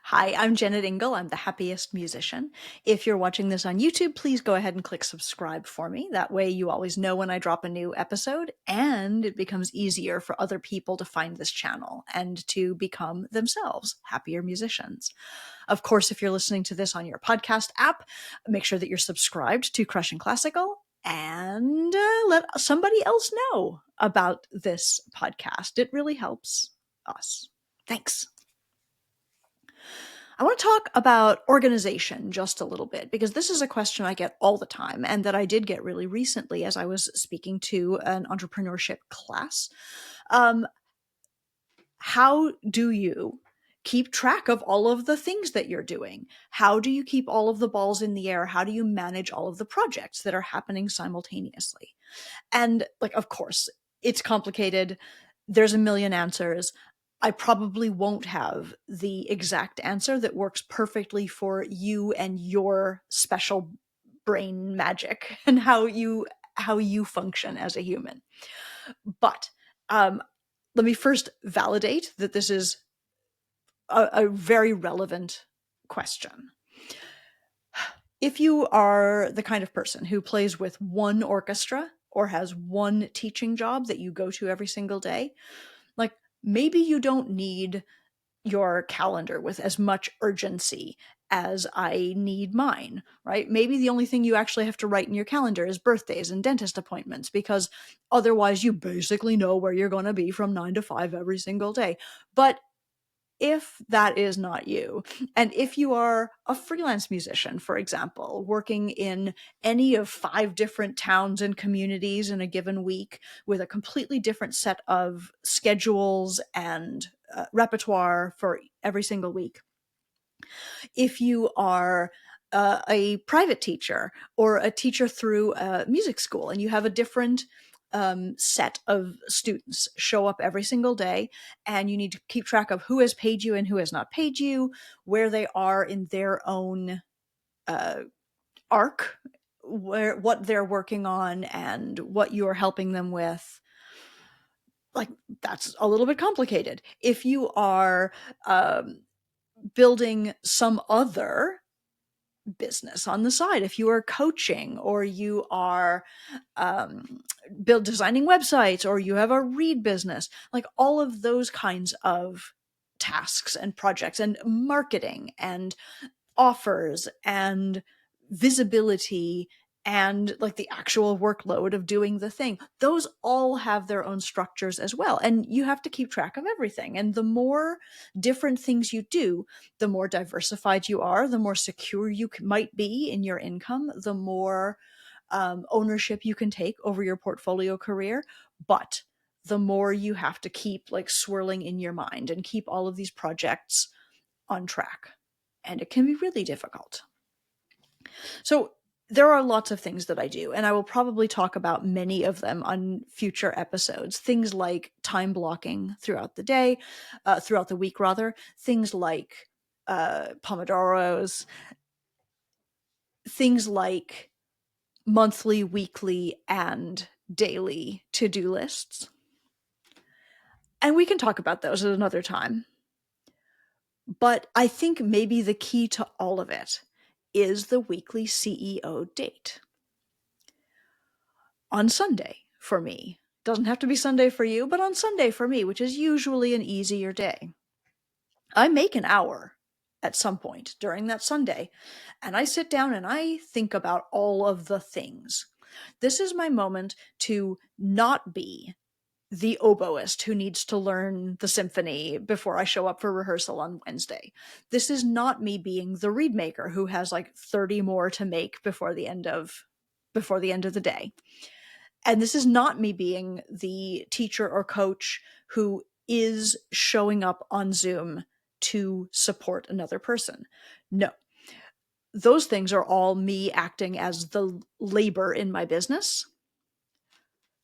Hi, I'm Jennet Ingle. I'm the Happiest Musician. If you're watching this on YouTube, please go ahead and click subscribe for me. That way you always know when I drop a new episode, and it becomes easier for other people to find this channel and to become themselves happier musicians. Of course, if you're listening to this on your podcast app, make sure that you're subscribed to Crushing Classical and let somebody else know about this podcast. It really helps us. Thanks. I want to talk about organization just a little bit because this is a question I get all the time and that I did get really recently as I was speaking to an entrepreneurship class. How do you keep track of all of the things that you're doing? How do you keep all of the balls in the air? How do you manage all of the projects that are happening simultaneously? And, of course, it's complicated. There's a million answers. I probably won't have the exact answer that works perfectly for you and your special brain magic and how you function as a human. But let me first validate that this is a very relevant question. If you are the kind of person who plays with one orchestra or has one teaching job that you go to every single day, maybe you don't need your calendar with as much urgency as I need mine, right? Maybe the only thing you actually have to write in your calendar is birthdays and dentist appointments, because otherwise you basically know where you're going to be from 9 to 5 every single day. But if that is not you, and if you are a freelance musician, for example, working in any of 5 different towns and communities in a given week with a completely different set of schedules and repertoire for every single week, if you are a private teacher or a teacher through a music school and you have a different set of students show up every single day, and you need to keep track of who has paid you and who has not paid you, where they are in their own arc, what they're working on and what you're helping them with. That's a little bit complicated. If you are building some other business on the side, if you are coaching or you are designing websites or you have a read business, all of those kinds of tasks and projects and marketing and offers and visibility and the actual workload of doing the thing, those all have their own structures as well, and you have to keep track of everything. And the more different things you do, the more diversified you are, the more secure you might be in your income, the more ownership you can take over your portfolio career, but the more you have to keep swirling in your mind and keep all of these projects on track, and it can be really difficult. So there are lots of things that I do, and I will probably talk about many of them on future episodes. Things like time blocking throughout the day, throughout the week rather, things like Pomodoros, things like monthly, weekly, and daily to-do lists. And we can talk about those at another time. But I think maybe the key to all of it is the weekly CEO date. On Sunday, for me. Doesn't have to be Sunday for you, but on Sunday for me, which is usually an easier day, I make an hour at some point during that Sunday, and I sit down and I think about all of the things. This is my moment to not be the oboist who needs to learn the symphony before I show up for rehearsal on Wednesday. This is not me being the reed maker who has 30 more to make before the end of the day. And this is not me being the teacher or coach who is showing up on Zoom to support another person. No. Those things are all me acting as the labor in my business.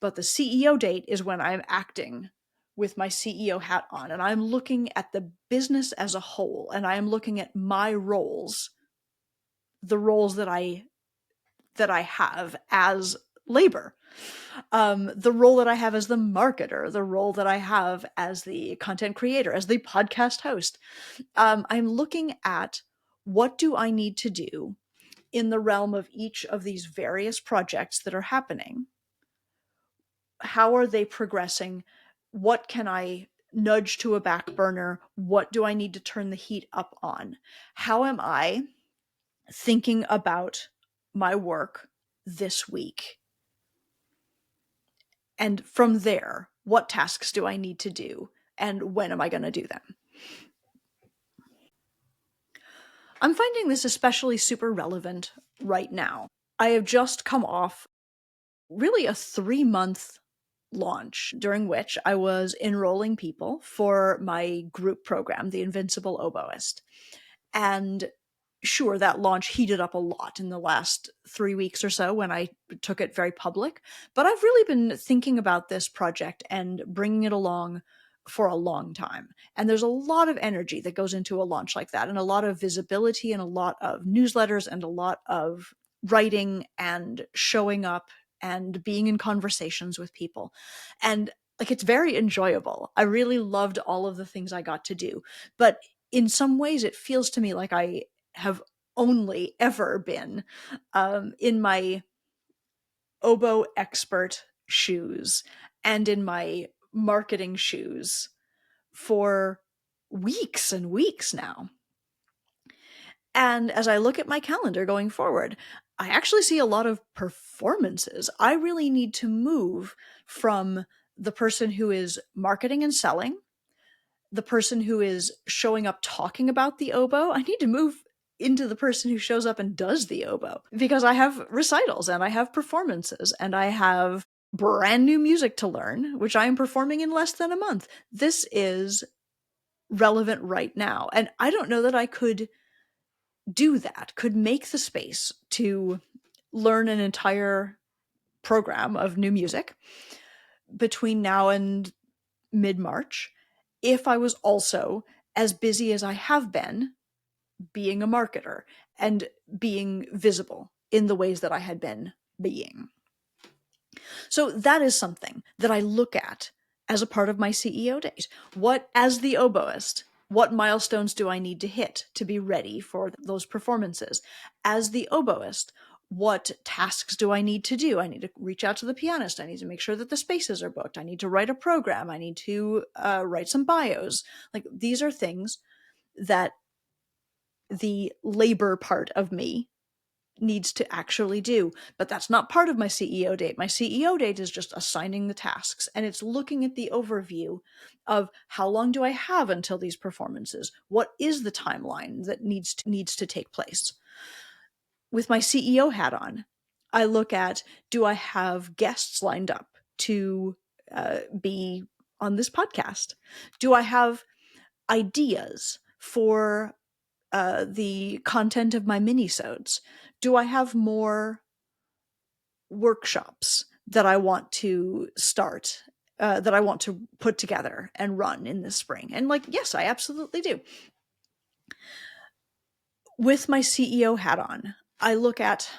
But the CEO date is when I'm acting with my CEO hat on, and I'm looking at the business as a whole, and I am looking at my roles, the roles that I have as labor. The role that I have as the marketer, the role that I have as the content creator, as the podcast host. I'm looking at what do I need to do in the realm of each of these various projects that are happening. How are they progressing? What can I nudge to a back burner? What do I need to turn the heat up on? How am I thinking about my work this week? And from there, what tasks do I need to do? And when am I going to do them? I'm finding this especially super relevant right now. I have just come off really a 3-month launch during which I was enrolling people for my group program, the Invincible Oboist. And sure, that launch heated up a lot in the last 3 weeks or so when I took it very public. But I've really been thinking about this project and bringing it along for a long time. And there's a lot of energy that goes into a launch like that, and a lot of visibility, and a lot of newsletters, and a lot of writing and showing up and being in conversations with people. And like, it's very enjoyable. I really loved all of the things I got to do. But in some ways, it feels to me like I have only ever been in my oboe expert shoes and in my marketing shoes for weeks and weeks now. And as I look at my calendar going forward, I actually see a lot of performances. I really need to move from the person who is marketing and selling, the person who is showing up talking about the oboe. I need to move into the person who shows up and does the oboe, because I have recitals and I have performances and I have brand new music to learn, which I am performing in less than a month. This is relevant right now. And I don't know that I could do that, could make the space to learn an entire program of new music between now and mid-March if I was also as busy as I have been being a marketer and being visible in the ways that I had been being. So that is something that I look at as a part of my CEO days. What, as the oboist, what milestones do I need to hit to be ready for those performances? As the oboist, what tasks do I need to do? I need to reach out to the pianist. I need to make sure that the spaces are booked. I need to write a program. I need to write some bios. Like, these are things that the labor part of me needs to actually do. But that's not part of my CEO date. My CEO date is just assigning the tasks, and it's looking at the overview of how long do I have until these performances? What is the timeline that needs to take place? With my CEO hat on, I look at, do I have guests lined up to be on this podcast? Do I have ideas for the content of my minisodes? Do I have more workshops that I want to start, that I want to put together and run in this spring? And like, yes, I absolutely do. With my CEO hat on, I look at,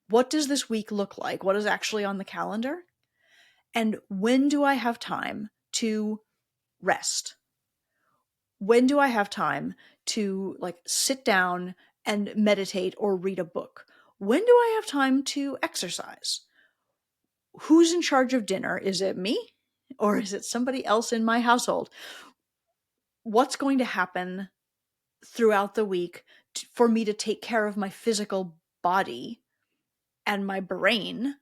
what does this week look like? What is actually on the calendar? And when do I have time to rest? When do I have time to like sit down and meditate or read a book? When do I have time to exercise? Who's in charge of dinner? Is it me or is it somebody else in my household? What's going to happen throughout the week for me to take care of my physical body and my brain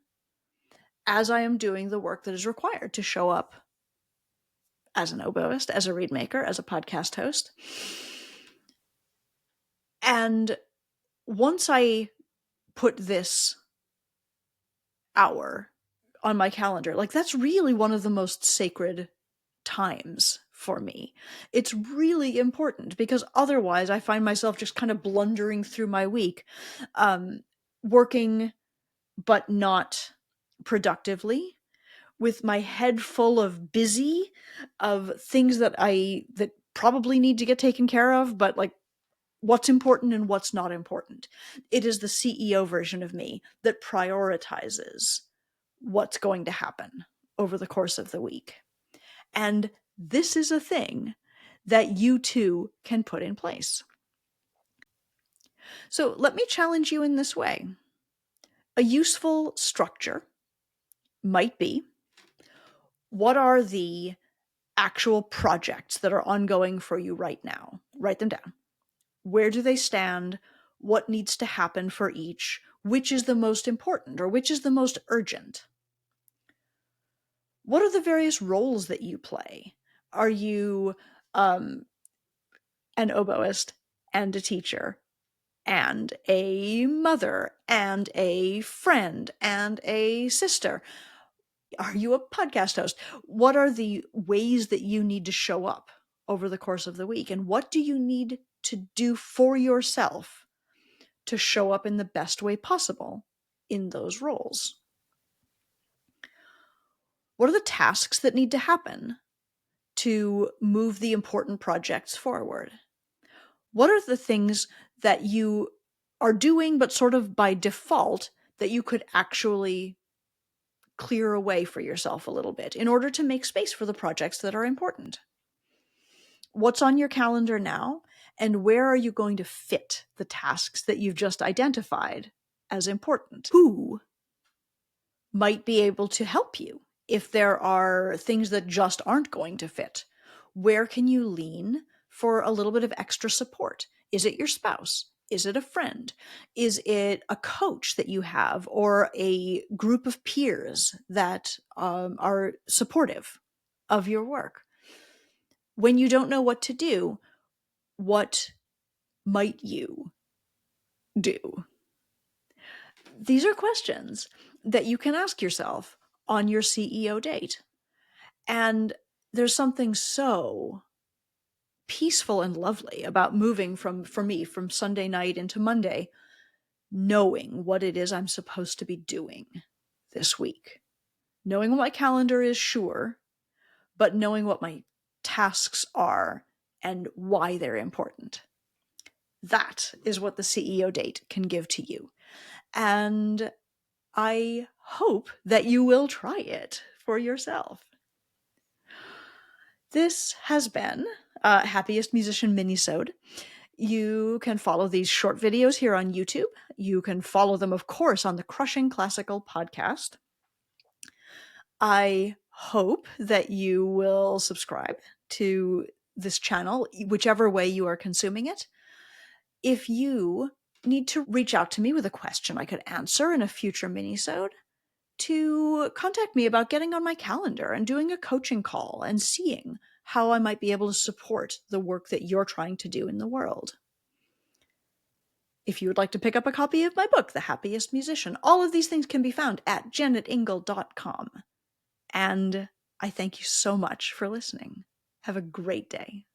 as I am doing the work that is required to show up as an oboist, as a reed maker, as a podcast host? And once I put this hour on my calendar, like, that's really one of the most sacred times for me. It's really important because otherwise I find myself just kind of blundering through my week, working but not productively, with my head full of busy, of things that probably need to get taken care of, but like what's important and what's not important. It is the CEO version of me that prioritizes what's going to happen over the course of the week. And this is a thing that you too can put in place. So let me challenge you in this way. A useful structure might be, what are the actual projects that are ongoing for you right now? Write them down. Where do they stand? What needs to happen for each? Which is the most important, or which is the most urgent? What are the various roles that you play? Are you an oboist and a teacher and a mother and a friend and a sister? Are you a podcast host? What are the ways that you need to show up over the course of the week? And what do you need to do for yourself to show up in the best way possible in those roles? What are the tasks that need to happen to move the important projects forward? What are the things that you are doing, but sort of by default, that you could actually clear away for yourself a little bit in order to make space for the projects that are important? What's on your calendar now, and where are you going to fit the tasks that you've just identified as important? Who might be able to help you if there are things that just aren't going to fit? Where can you lean for a little bit of extra support? Is it your spouse? Is it a friend? Is it a coach that you have, or a group of peers that are supportive of your work? When you don't know what to do, what might you do? These are questions that you can ask yourself on your CEO date. And there's something so peaceful and lovely about moving for me, from Sunday night into Monday, knowing what it is I'm supposed to be doing this week. Knowing what my calendar is, sure, but knowing what my tasks are and why they're important. That is what the CEO date can give to you. And I hope that you will try it for yourself. This has been Happiest Musician Minisode. You can follow these short videos here on YouTube. You can follow them, of course, on the Crushing Classical podcast. I hope that you will subscribe to this channel, whichever way you are consuming it. If you need to reach out to me with a question I could answer in a future minisode, to contact me about getting on my calendar and doing a coaching call and seeing how I might be able to support the work that you're trying to do in the world. If you would like to pick up a copy of my book, The Happiest Musician, all of these things can be found at jennetingle.com. And I thank you so much for listening. Have a great day.